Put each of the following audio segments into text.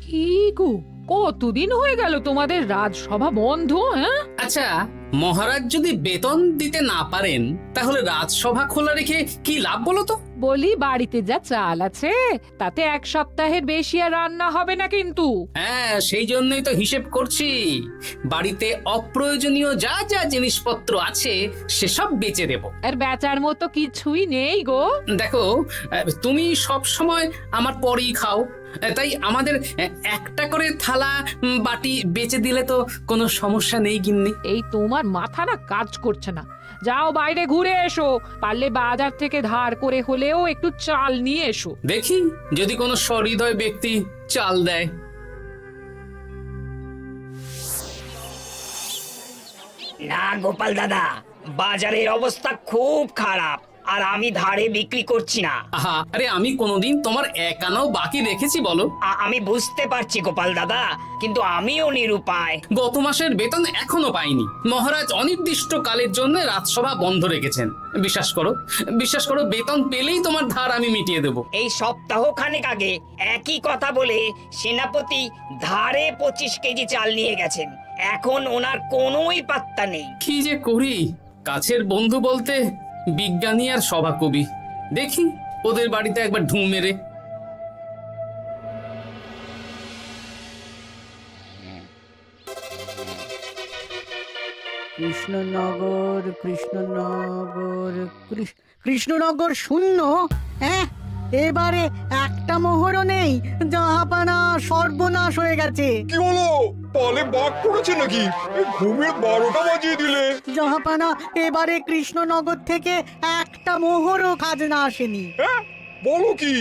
কি গো, কতদিন হয়ে গেল তোমাদের রাজসভা বন্ধ? হ্যাঁ, আচ্ছা, মহারাজ যদি বেতন দিতে না পারেন তাহলে রাজসভা খোলা রেখে কি লাভ বলো তো? বলি বাড়িতে যা চাল আছে তাতে এক সপ্তাহের বেশি আর রান্না হবে না কিন্তু। হ্যাঁ, সেই জন্যই তো হিসেব করছি। বাড়িতে অপ্রয়োজনীয় যা যা জিনিসপত্র আছে সেসব বেচে দেব। আর বেচার মতো কিছুই নেই গো। দেখো, তুমি সব সময় আমার পরেই খাও, তাই আমাদের একটা করে থালা বাটি বেচে দিলে তো কোনো সমস্যা নেই গিন্নি। এই তোমার মাথা না কাজ করছে না। যাও বাইরে ঘুরে এসো, পারলে বাজার থেকে ধার করে হলেও একটু চাল নিয়ে এসো। দেখি যদি কোনো সহৃদয় ব্যক্তি চাল দেয়। না গোপাল দাদা, বাজারের অবস্থা খুব খারাপ, আর আমি ধারে বিক্রি করছি না। আহা, আরে আমি কোনোদিন তোমার একানাও বাকি রেখেছি বলো? আমি বুঝতে পারছি গোপাল দাদা, কিন্তু আমিও নিরুপায়। গত মাসের বেতন এখনো পাইনি। মহারাজ অনির্দিষ্ট কালের জন্য রাজসভা বন্ধ রেখেছেন। বিশ্বাস করো, বিশ্বাস করো, বেতন পেলেই তোমার ধার আমি মিটিয়ে দেবো। এই সপ্তাহ খানেক আগে একই কথা বলে সেনাপতি ধারে 25 কেজি চাল নিয়ে গেছেন। এখন ওনার কোনোই পাত্তা নেই। কি যে করি, কাছের বন্ধু বলতে বিজ্ঞানী আর সভাকবি। দেখি ওদের বাড়িতে একবার ঢুঁ মেরে। কৃষ্ণনগর কৃষ্ণনগর কৃষ্ণনগর শূন্য। হ্যাঁ, এবারে একটা মোহরও নেই। জাহাপানা সর্বনাশ হয়ে গেছে। কি হলো? পালে বাঘ পড়েছে নাকি? এই ঘুমের 12টা বাজিয়ে দিলে। জাহাপানা, এবারে কৃষ্ণনগর থেকে একটা মোহরও খাজনা আসেনি। হ্যাঁ, বলো কি?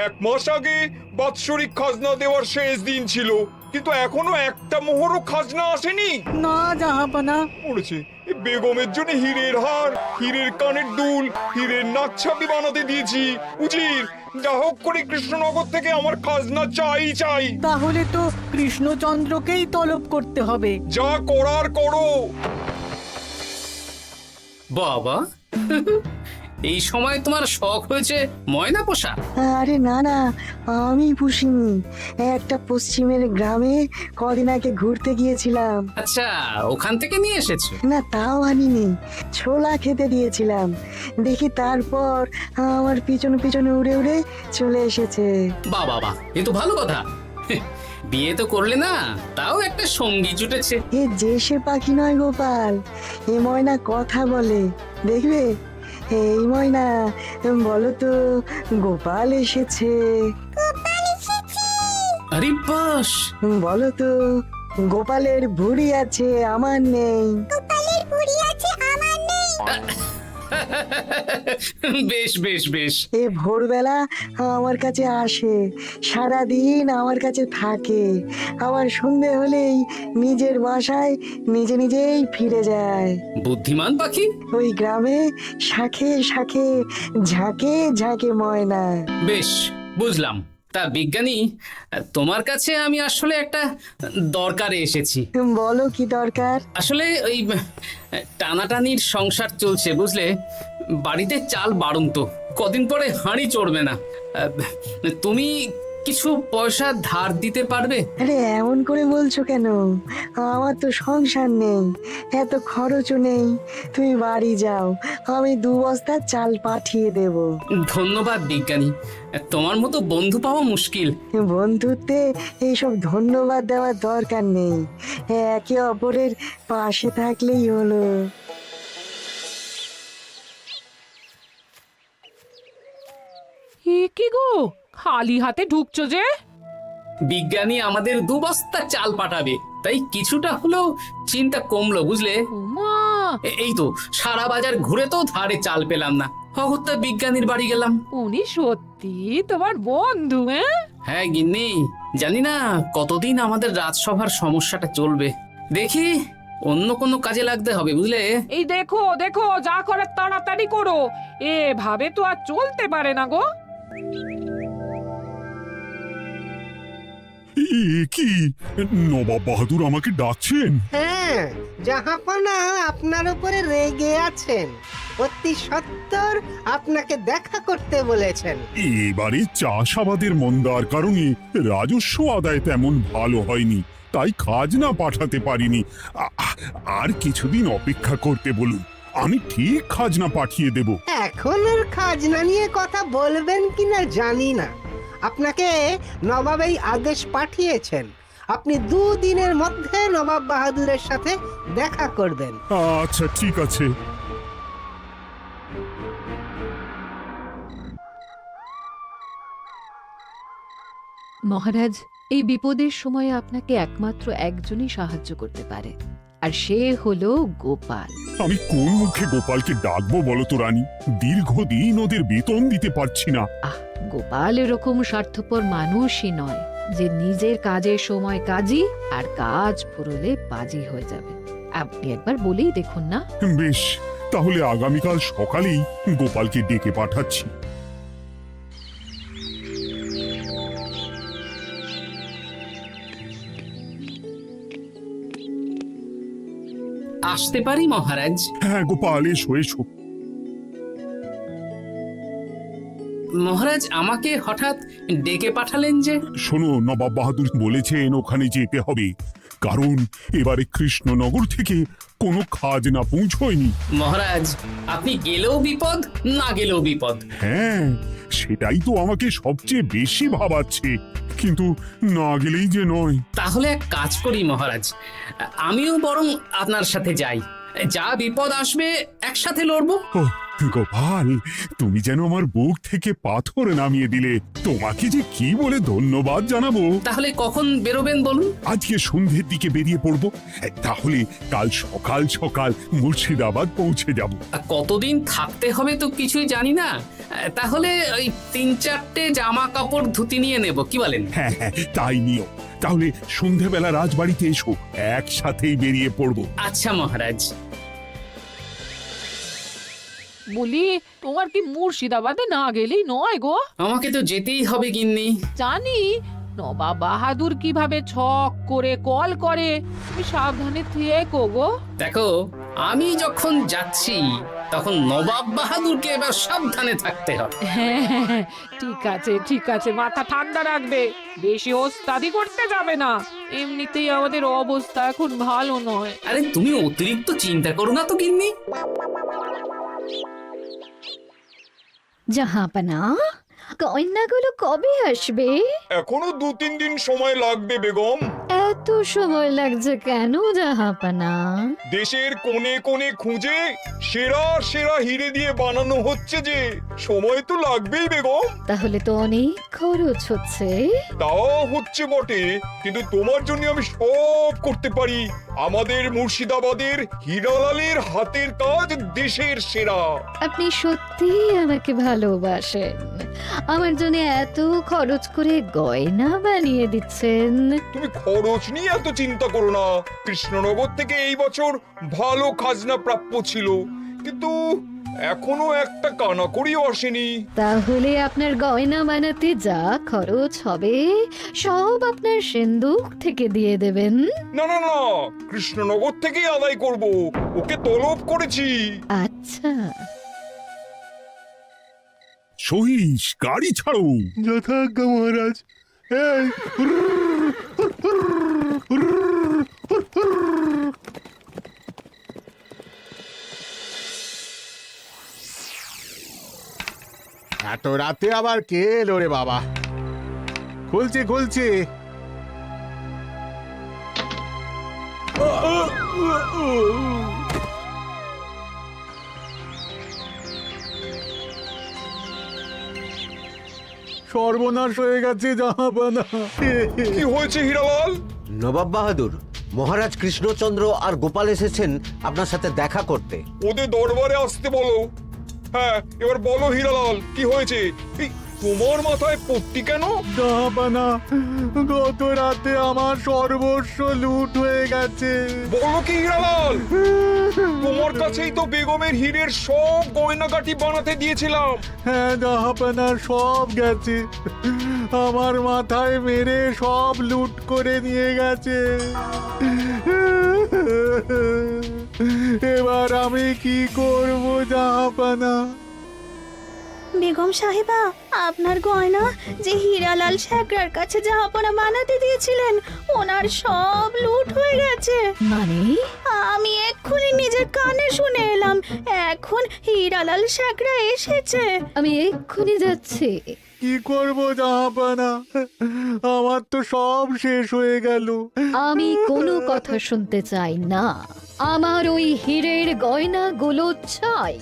1 মাস আগে বাৎসরিক খাজনা দেওয়ার শেষ দিন ছিল, কিন্তু এখনো একটা মোহরও খাজনা আসেনি। না জাহাপানা। পড়েছে এই বেগমের জন্য হীরের হার, হীরের কানের দুল, হীরের নাকছাবি বানাতে দিয়েছি। উজির, যা হোক করে কৃষ্ণনগর থেকে আমার খাজনা চাই চাই। তাহলে তো কৃষ্ণচন্দ্রকেই তলব করতে হবে। যা করার করো। বাবা, এই সময় তোমার শখ হয়েছে ময়না পোষা? আরে না না, আমি পুষিনি। একটা পশ্চিমের গ্রামে কদিন আগে ঘুরতে গিয়েছিলাম। আচ্ছা, ওখান থেকে নিয়ে এসেছো? না, তাও আনিনি, ছোলা খেতে দিয়েছিলাম। দেখি তারপর আমার পিছনে পিছনে উড়ে উড়ে চলে এসেছে। বাহ বাহ বাহ, এ তো ভালো কথা। বিয়ে তো করলে না, তাও একটা সঙ্গী জুটেছে। এ যে সে পাখি নয় গোপাল, এ ময়না কথা বলে, দেখবে। এই ময়না, বলো তো গোপাল এসেছে। আরে বাস, বলো তো গোপালের ভুঁড়ি আছে আমার নেই। বেশ বেশ বেশ। এ ভোরবেলা আমার কাছে আসে, সারাদিন আমার কাছে থাকে, আবার সন্ধে হলেই নিজের বাসায় নিজে নিজেই ফিরে যায়। বুদ্ধিমান পাখি। ওই গ্রামে শাখে শাখে ঝাঁকে ঝাঁকে ময়না। বেশ, বুঝলাম। তা বিজ্ঞানী, তোমার কাছে আমি আসলে একটা দরকারে এসেছি। বলো কি দরকার? আসলে ওই টানাটানির সংসার চলছে, বুঝলে। বাড়িতে চাল বাড়ন্ত, কদিন পরে হাঁড়ি চড়বে না। তুমি কিছু পয়সা ধার দিতে পারবে? আরে এমন করে বলছো কেন? আমার তো সংসার নেই, এত খরচও নেই। তুমি বাড়ি যাও, আমি 2 বস্তা চাল পাঠিয়ে দেব। ধন্যবাদ বিজ্ঞানী, তোমার মতো বন্ধু পাওয়া মুশকিল। বন্ধুত্বে এইসব ধন্যবাদ দেওয়ার দরকার নেই, একে অপরের পাশে থাকলেই হলো। এ কি গো, খালি হাতে ঢুকছো যে? বিজ্ঞানী আমাদের 2 বস্তা চাল পাঠাবে, তাই কিছুটা হলেও চিন্তা কমলো, বুঝলে। ওমা, এই তো সারা বাজার ঘুরে তো ধারে চাল পেলাম না, অগত্যা বিজ্ঞানীর বাড়ি গেলাম। উনি সত্যি তোমার বন্ধু? হ্যাঁ গিন্নি, জানি না কতদিন আমাদের রাজসভার সমস্যাটা চলবে। দেখি অন্য কোনো কাজে লাগতে হবে, বুঝলে। এই দেখো দেখো, যা করে তাড়াতাড়ি করো, এভাবে তো আর চলতে পারে না গো। কি নবাব বাহাদুর আমাকে ডাকছেন? হ্যাঁ, হ্যাঁ, জাহাপনা আপনার উপরে রেগে আছেন। অতি সত্বর আপনাকে দেখা করতে বলেছেন। এবারে চাষাবাদের মন্দার কারণে রাজস্ব আদায় তেমন ভালো হয়নি, তাই খাজনা পাঠাতে পারিনি। আর কিছুদিন অপেক্ষা করতে বলুন, আমি ঠিক খাজনা পাঠিয়ে দেব। এখন আর খাজনা নিয়ে কথা বলবেন কিনা জানি না। আপনাকে নবাব এই আদেশ পাঠিয়েছেন, আপনি 2 দিনের মধ্যে নবাব বাহাদুরের সাথে দেখা করবেন। আচ্ছা ঠিক আছে। মহারাজ, এই বিপদের সময়ে আপনাকে একমাত্র একজনই সাহায্য করতে পারে, আর সে হলো গোপাল। আমি কোন মুখে গোপালকে ডাকবো বলো তো রানী? দীর্ঘদিন ওদের বেতন দিতে পারছি না। গোপাল এরকম স্বার্থপর মানুষই নয় যে নিজের কাজের সময় কাজী আর কাজ ফুরলে বাজি হয়ে যাবে। আপনি একবার বলেই দেখুন না। বেশ, তাহলে আগামীকাল সকালেই গোপালকে ডেকে পাঠাচ্ছি। আসতে পারি মহারাজ? হ্যাঁ গোপাল, এসো এসো। মহারাজ, আমাকে হঠাৎ ডেকে পাঠালেন যে? শোনো, নবাব বাহাদুর বলেছেন ওখানে যেতে হবে, কারণ এবারে কৃষ্ণনগর থেকে কোনো খাজনা পৌঁছয়নি। মহারাজ, আপনি গেলেও বিপদ, না গেলেও বিপদ। হ্যাঁ, সেটাই তো আমাকে সবচেয়ে বেশি ভাবাচ্ছে, কিন্তু না গেলেই যে নয়। তাহলে এক কাজ করি মহারাজ, আমিও বরং আপনার সাথে যাই। যা বিপদ আসবে একসাথে লড়বো। ও গোপাল, তুমি যেন আমার বুক থেকে পাথর নামিয়ে দিলে। তোমাকে যে কি বলে ধন্যবাদ জানাবো। তাহলে কখন বেরোবেন বলুন? আজকে সন্ধ্যের দিকে বেরিয়ে পড়বো, তাহলে কাল সকাল সকাল মুর্শিদাবাদ পৌঁছে যাব। কতদিন থাকতে হবে তো কিছুই জানি না, তাহলে ওই 3-4টে জামা কাপড় ধুতি নিয়ে নেব, কি বলেন? হ্যাঁ হ্যাঁ, তাই নিও। তাহলে সন্ধ্যেবেলা রাজবাড়িতে এসো, একসাথেই বেরিয়ে পড়বো। আচ্ছা মহারাজ। বলি, তোমার কি মুর্শিদাবাদে না গেলেই নয় গো? আমাকে তো যেতেই হবে গিন্নি। জানি নবাব বাহাদুর কিভাবে ছক করে কল করে, তুমি সাবধানে থেকো গো। দেখো, আমি যখন যাচ্ছি তখন নবাব বাহাদুরকে এবার সাবধানে থাকতে হবে। হ্যাঁ, ঠিক আছে ঠিক আছে, মাথা ঠান্ডা রাখবে, বেশি ওস্তাদি করতে যাবে না। এমনিতেই আমাদের অবস্থা এখন ভালো নয়। আরে তুমি অতিরিক্ত চিন্তা করো না তো গিন্নি। জাহাপনা, কন্যাগুলো কবে আসবে? এখনো 2-3 দিন সময় লাগবে বেগম। এত সময় লাগছে কেন জাহাপনা? দেশের কোণে কোণে খুঁজে সেরা সেরা হিরে দিয়ে বানানো হচ্ছে, যে সময় তো লাগবেই বেগম। তাহলে তো অনেক খরচ হচ্ছে। তাও হচ্ছে বটে, কিন্তু তোমার জন্য আমি সব করতে পারি। আমাদের মুর্শিদাবাদের হীরালালের হাতের কাজ দেশের সেরা। আপনি সত্যি আমাকে ভালোবাসেন, আমার জন্য এত খরচ করে গয়না বানিয়ে দিচ্ছেন। তুমি খরচ নিয়ে এত চিন্তা করো না। কৃষ্ণনগর থেকে এই বছর ভালো খাজনা প্রাপ্য ছিল, কিন্তু এখনো একটা কানাকড়িও আসেনি। তাহলে আপনার গয়না বানাতে যা খরচ হবে সব আপনার সিন্ধুক থেকে দিয়ে দেবেন? না না না, কৃষ্ণনগর থেকেই আদায় করব, ওকে তলব করেছি। আচ্ছা, সহিস, গাড়ি ছাড়ো। যথাজ্ঞা মহারাজ। এত রাতে আবার কে এলো রে বাবা? খুলছি খুলছি। সর্বনাশ হয়ে গেছে জাহাপানা। কি হয়েছে হীরালাল? নবাব বাহাদুর, মহারাজ কৃষ্ণচন্দ্র আর গোপাল এসেছেন আপনার সাথে দেখা করতে। ওদের দরবারে আসতে বলো। হ্যাঁ, এবার বলো হীরালাল, কি হয়েছে? তোমার মাথায় পট্টি কেন? জাহাপানা, গত রাতে আমার সর্বস্ব লুট হয়ে গেছে। বলো কি হীরালাল? তোমার কাছেই তো বেগমের হীরের সব গয়নাগাটি বানাতে দিয়েছিলাম। হ্যাঁ জাহাপানা, সব গেছে। আমার মাথায় মেরে সব লুট করে নিয়ে গেছে। এবার আমি কি করব জাহাপানা? বেগম সাহেবা, আপনার গয়না যে হীরালাল শেখরার কাছে জাহাপনা বানাতে দিয়েছিলেন, ওনার সব লুট হয়ে গেছে। মানে? আমি এক্ষুনি নিজের কানে শুনে এলাম, এখন হীরালাল শেখরা এসেছে। আমি এক্ষুনি যাচ্ছি। কি করব জাহাপানা? আমার তো সব শেষ হয়ে গেল। আমি কোনো কথা শুনতে চাই না, আমার ওই হীরের গয়নাগুলো চাই।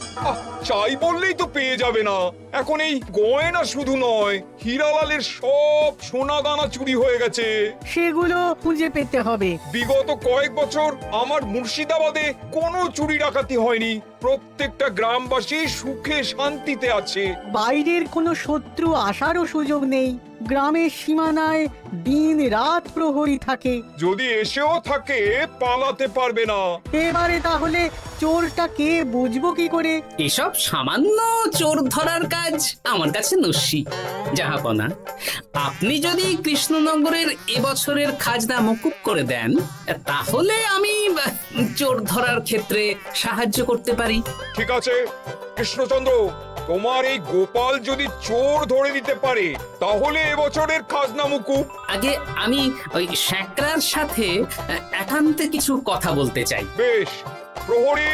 চাই বললেই তো পেয়ে যাবে না। এখন এই গয়না শুধু নয়, হীরালালের সব সোনা দানা চুরি হয়ে গেছে। সেগুলো খুঁজে পেতে হবে। বিগত কয়েক বছর আমার মুর্শিদাবাদে কোনো চুরি ডাকাতি হয়নি। প্রত্যেকটা গ্রামবাসী সুখে শান্তিতে আছে। বাইরের কোনো শত্রু আসারও সুযোগ নেই। গ্রামের সীমানায় দিন রাত প্রহরী থাকে। যদি এসেও থাকে, পালাতে পারবে না। এবারে তাহলে চোরটা কে বুঝবো কি করে? এসব সামান্য চোর ধরার কাজ আমার কাছে নস্যি। জাহাপনা, আপনি যদি কৃষ্ণনগরের এবছরের খাজনা মকুব করে দেন, তাহলে আমি চোর ধরার ক্ষেত্রে সাহায্য করতে পারি। ঠিক আছে কৃষ্ণচন্দ্র, তোমার এই গোপাল যদি চোর ধরে দিতে পারে, তাহলে এবছরের খাজনা মুকুব। আগে আমি ওই শেখরার সাথে একান্তে কিছু কথা বলতে চাই। বেশ, প্রহরী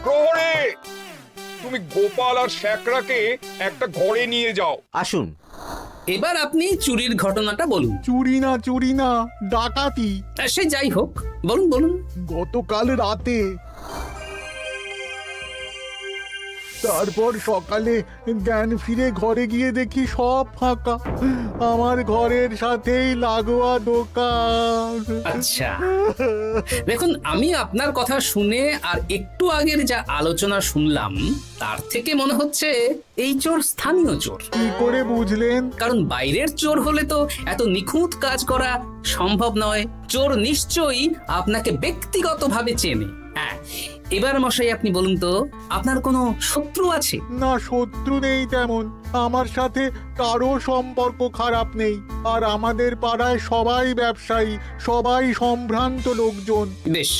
প্রহরী, তুমি গোপাল আর শেখরাকে একটা ঘরে নিয়ে যাও। আসুন। এবার আপনি চুরির ঘটনাটা বলুন। চুরি না, ডাকাতি। সে যাই হোক, বলুন বলুন। গতকাল রাতে, তারপর সকালে জ্ঞান ফিরে ঘরে গিয়ে দেখি সব ফাঁকা। আমার ঘরের সাথেই লাগোয়া দোকান। আচ্ছা, দেখুন, আমি আপনার কথা শুনে আর একটু আগের যা আলোচনা শুনলাম, তার থেকে মনে হচ্ছে এই চোর স্থানীয় চোর। কি করে বুঝলেন? কারণ বাইরের চোর হলে তো এত নিখুঁত কাজ করা সম্ভব নয়। চোর নিশ্চয়ই আপনাকে ব্যক্তিগতভাবে চেনে। হ্যাঁ, এবার মশাই আপনি বলুন তো, আপনার কোনো শত্রু আছে? না, শত্রু নেই তেমন। আমার সাথে কারো সম্পর্ক খারাপ নেই। আর আমাদের পাড়ায় সবাই ব্যবসায়ী, সবাই সম্ভ্রান্ত লোকজন। বেশ,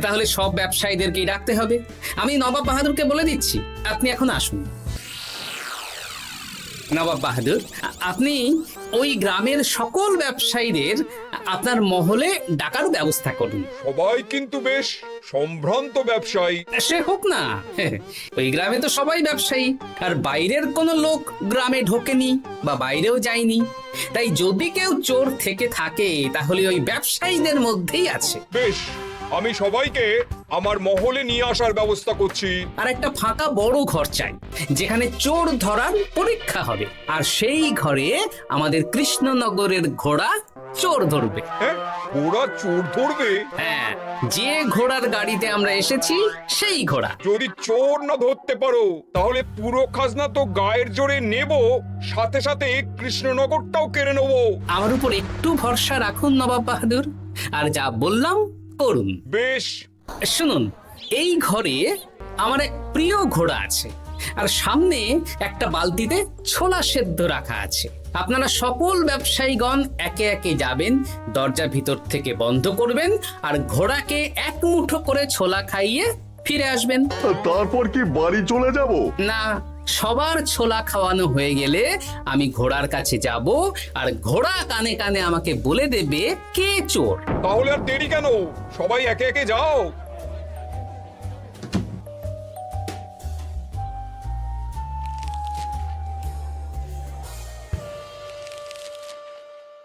তাহলে সব ব্যবসায়ীদেরকেই ডাকতে হবে। আমি নবাব বাহাদুরকে বলে দিচ্ছি, আপনি এখন আসুন। নবাব বাহাদুর, আপনি ওই গ্রামের সকল ব্যবসায়ীদের আপনার মহলে ডাকার ব্যবস্থা করুন। সবাই কিন্তু বেশ সম্ভ্রান্ত ব্যবসায়ী। সে হোক না, ওই গ্রামে তো সবাই ব্যবসায়ী, আর বাইরের কোনো লোক গ্রামে ঢোকেনি বা বাইরেও যায়নি। তাই যদি কেউ চোর থেকে থাকে, তাহলে ওই ব্যবসায়ীদের মধ্যেই আছে। বেশ, আমি সবাইকে আমার মহলে নিয়ে আসার ব্যবস্থা করছি। আর একটা ফাঁকা বড় ঘর চাই, যেখানে চোর ধরার পরীক্ষা হবে। আর সেই ঘরে আমাদের কৃষ্ণনগরের ঘোড়া চোর ধরবে। হ্যাঁ, ঘোড়া চোর ধরবে? হ্যাঁ, যে ঘোড়ার গাড়িতে আমরা এসেছি সেই ঘোড়া। যদি চোর না ধরতে পারো, তাহলে পুরো খাজনা তো গায়ের জোরে নেব, সাথে সাথে কৃষ্ণনগরটাও কেড়ে নেবো। আমার উপর একটু ভরসা রাখুন নবাব বাহাদুর, আর যা বললাম করুন। বেশ, শুনুন, এই ঘরে আমার এক প্রিয় ঘোড়া আছে, আর সামনে একটা বালতিতে ছোলা সেদ্ধ রাখা আছে। আপনারা সকল ব্যবসায়ীগণ একে একে যাবেন, দরজা ভিতর থেকে বন্ধ করবেন, আর ঘোড়াকে এক মুঠো করে ছোলা খাইয়ে ফিরে আসবেন। তারপর কি বাড়ি চলে যাব? না, সবার ছোলা খাওয়ানো হয়ে গেলে আমি ঘোড়ার কাছে যাব, আর ঘোড়া কানে কানে আমাকে বলে দেবে কে চোর। তাহলে আর দেরি কেন? সবাই একে একে যাও।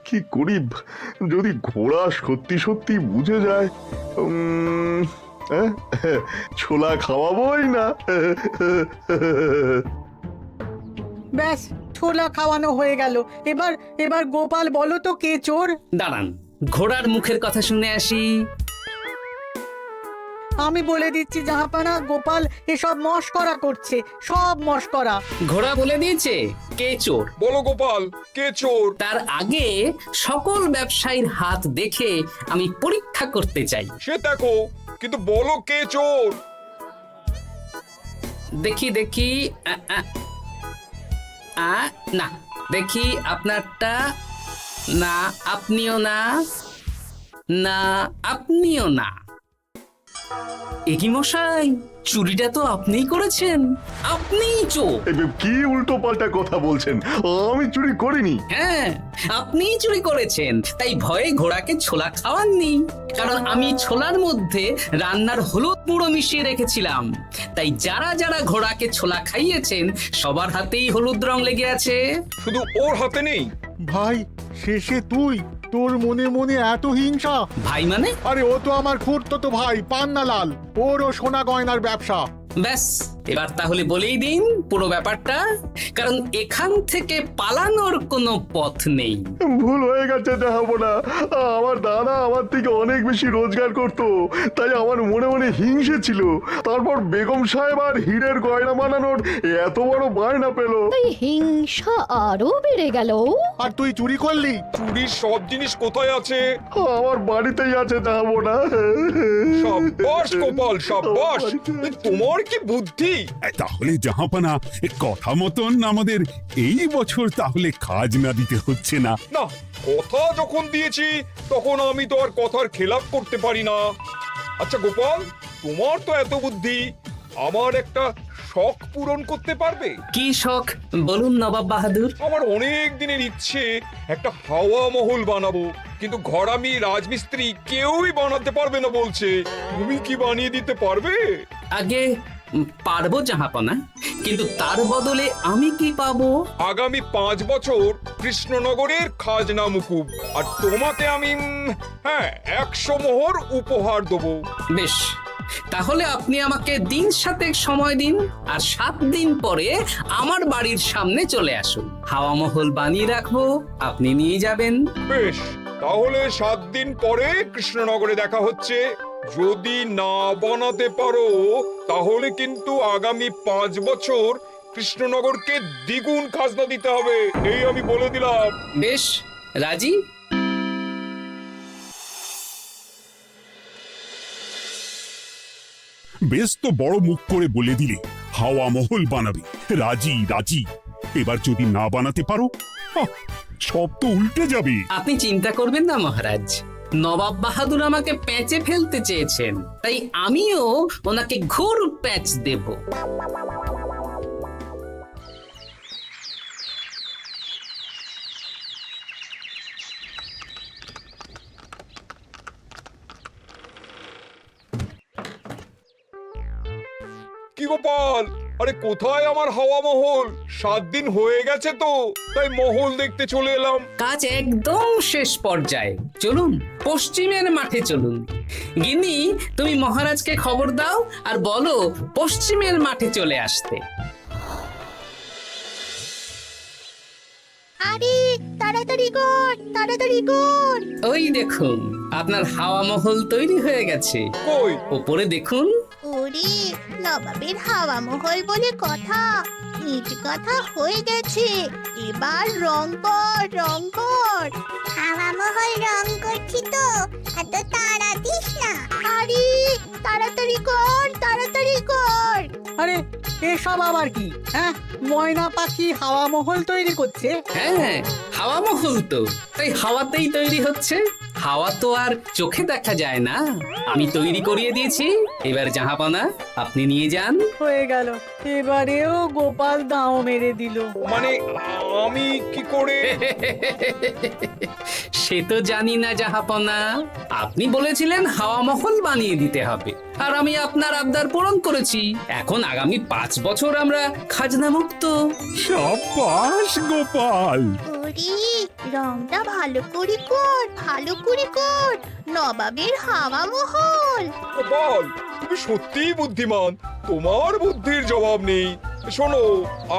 কি করি যদি ঘোড়া সত্যি সত্যি বুঝে যায়? ছোলা খাওয়াবোই না। ব্যাস, ছোলা খাওয়ানো হয়ে গেল। এবার গোপাল বলো তো কে চোর? দাঁড়ান, ঘোড়ার মুখের কথা শুনে আসি। আমি বলে দিচ্ছি জাহাপানা, গোপাল এসব মস্করা করছে, সব মস্করা। ঘোড়া বলে দিয়েছে কে চোর। বলো গোপাল, কে চোর? তার আগে সকল ব্যবসায়ীর হাত দেখে আমি পরীক্ষা করতে চাই। সে দেখো, কিন্তু বলো কে চোর? দেখি দেখি না, দেখি আপনারটা। না, আপনিও না। না, আপনিও না। একই মশাই, চুরিটা তো আপনিই করেছেন, আপনিই চোর। কি উল্টো পাল্টা কথা বলছেন? আমি চুরি করিনি। হ্যাঁ, আপনিই চুরি করেছেন, তাই ভয়ে ঘোড়াকে ছোলা খাওয়াননি। কারণ আমি ছোলার মধ্যে রান্নার হলুদ গুঁড়ো মিশিয়ে রেখেছিলাম, তাই যারা যারা ঘোড়াকে ছোলা খাইয়েছেন সবার হাতেই হলুদ রং লেগে আছে। শুধু ওর হাতে নেই। ভাই, শেষে তুই? তোর মনে মনে এত হিংসা? ভাই মানে? আরে ও তো আমার খুড়তো ভাই পান্নালাল, ওরও সোনা গয়নার ব্যবসা। ব্যাস, এবার তাহলে বলেই দিন পুরো ব্যাপারটা, কারণ এখান থেকে পালানোর কোনো পথ নেই। ভুল হয়ে গেছে জাহাপনা, আমার দাদা আমার থেকে অনেক বেশি রোজগার করত, তাই আমার মনে মনে হিংসে ছিল। তারপর বেগম সাহেব আর হীরের গয়না বানানোর এত বড় বায়না পেল, তাই হিংসা আরো বেড়ে গেল। আর তুই চুরি করলি? চুরির সব জিনিস কোথায় আছে? আমার বাড়িতেই আছে জাহাপনা। সাব্বাস গোপাল, সাব্বাস। তোমার কি বুদ্ধি! তাহলে জাহাপানা, কথা মতন আমাদের এই বছর তাহলে খাজনা দিতে হচ্ছে না। না, কথা যখন দিয়েছি তখন আমি তো আর কথার খেলাপ করতে পারি না। আচ্ছা গোপাল, তোমার তো এত বুদ্ধি, আমার একটা শখ পূরণ করতে পারবে? কি শখ বলুন নবাব বাহাদুর। আমার অনেক দিনের ইচ্ছে একটা হাওয়া মহল বানাবো, কিন্তু ঘরামি রাজমিস্ত্রি কেউই বানাতে পারবে না বলছে। তুমি কি বানিয়ে দিতে পারবে? আগে পারবো জাহাপনা, কিন্তু তার বদলে আমি কি পাবো? আগামী 5 বছর কৃষ্ণনগরের খাজনা মুকুব, আর তোমাকে আমি 100 মোহর উপহার দেবো। বেশ, তাহলে আপনি আমাকে দিন 7 সময় দিন, আর 7 দিন পরে আমার বাড়ির সামনে চলে আসুন। হাওয়া মহল বানিয়ে রাখবো, আপনি নিয়ে যাবেন। বেশ, তাহলে 7 দিন পরে কৃষ্ণনগরে দেখা হচ্ছে। যদি না বানাতে পারো তাহলে কিন্তু আগামী 5 বছর কৃষ্ণনগরকে দ্বিগুণ খাজনা দিতে হবে, এই আমি বলে দিলাম। বেশ, রাজি। বেশ তো বড় মুখ করে বলে দিলে হাওয়া মহল বানাবে। রাজি রাজি। এবার যদি না বানাতে পারো, সব তো উল্টে যাবে। আপনি চিন্তা করবেন না মহারাজ, নবাব বাহাদুর আমাকে প্যাঁচে ফেলতে চেয়েছেন, তাই আমিও ওনাকে ঘোর প্যাঁচ দেব। কি গোপাল, আরে কোথায় আমার হাওয়া মহল? 7 দিন হয়ে গেছে তো, তাই মহল দেখতে চলে এলাম। কাজ একদম শেষ পর্যায়ে, চলুন পশ্চিমের মাঠে চলুন। গিন্নি, তুমি মহারাজকে খবর দাও আর বলো পশ্চিমের মাঠে চলে আসতে। আরে তাড়াতাড়ি কর, তাড়াতাড়ি কর। ওই দেখুন, আপনার হাওয়া মহল তৈরি হয়ে গেছে। কই? ওপরে দেখুন। ওরে, নবাবের হাওয়া মহল বলে কথা, ইট কথা হয়ে গেছে। এবার রং কর, রং কর। হাওয়া মহল রং করছি তো, এত তাড়া দিস না। আরে তাড়াতাড়ি কর, তাড়াতাড়ি কর। আরে এসব আবার কি? ময়না পাখি হাওয়া মহল তৈরি করছে? হ্যাঁ, হাওয়া মহল তো, তাই হাওয়াতেই তৈরি হচ্ছে। হাওয়া তো আর চোখে দেখা যায় না, আমি তৈরি করিয়ে দিয়েছি। এবার জাহাপানা আপনি নিয়ে যান। হয়ে গেল, এবারেও গোপাল দাও মেরে দিল। মানে আমি কি করে? সে তো জানি না জাহাপনা, আপনি বলেছিলেন হাওয়া মহল বানিয়ে দিতে হবে, আর আমি আপনার আবদার পূরণ করেছি। এখন আগামী 5 বছর আমরা খাজনা মুক্ত। সাব্বাস গোপাল। ওরে, রংটা ভালো করে কর, ভালো করে কর। নবাবের হাওয়া মহল। গোপাল, তুমি সত্যিই বুদ্ধিমান, তোমার বুদ্ধির জবাব নেই। শোনো,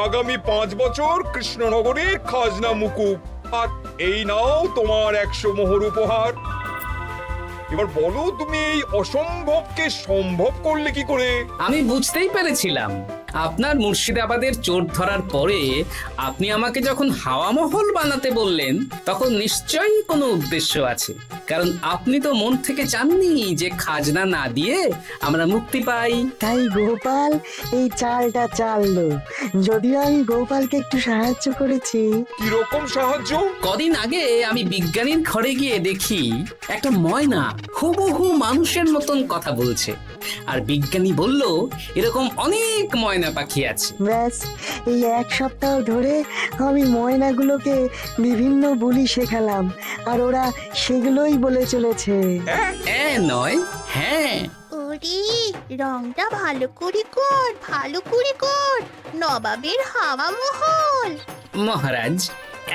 আগামী 5 বছর কৃষ্ণনগরের খাজনা মুকুব, আর এই নাও তোমার 100 মোহর উপহার। এবার বলো তুমি এই অসম্ভবকে সম্ভব করলে কি করে? আমি বুঝতেই পেরেছিলাম আপনার মুর্শিদাবাদের চোর ধরার পরে আপনি আমাকে যখন হাওয়া মহল বানাতে বললেন তখন নিশ্চয়ই কোনো উদ্দেশ্য আছে, কারণ আপনি তো মন থেকে চাননি যে খাজনা না দিয়ে আমরা মুক্তি পাই। তাই গোপাল এই চালটা চাললো। যদিও আমি গোপালকে একটু সাহায্য করেছি। কিরকম সাহায্য? কদিন আগে আমি বিজ্ঞানীর ঘরে গিয়ে দেখি একটা ময়না হুবহু মানুষের মতন কথা বলছে, আর বিজ্ঞানী বলল এরকম অনেক ময়না পাখি আছে। ব্যাস এই এক সপ্তাহ ধরে আমি ময়নাগুলোকে বিভিন্ন বুলি শেখালাম, আর ওরা সেগুলোই বলে চলেছে। নয়, হ্যাঁ। ওরে রংটা ভালো করে কর, নবাবের হাওয়া মহল। মহারাজ,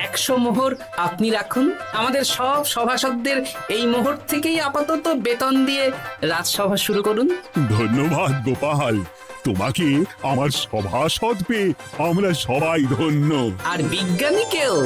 100 মোহর আপনি রাখুন। আমাদের সব সভাসদদের এই মোহর থেকেই আপাতত বেতন দিয়ে রাজসভা শুরু করুন। ধন্যবাদ গোপাল, তোমাকে আমার সভাসদ পেয়ে আমরা সবাই ধন্য। আর বিজ্ঞানীকেও।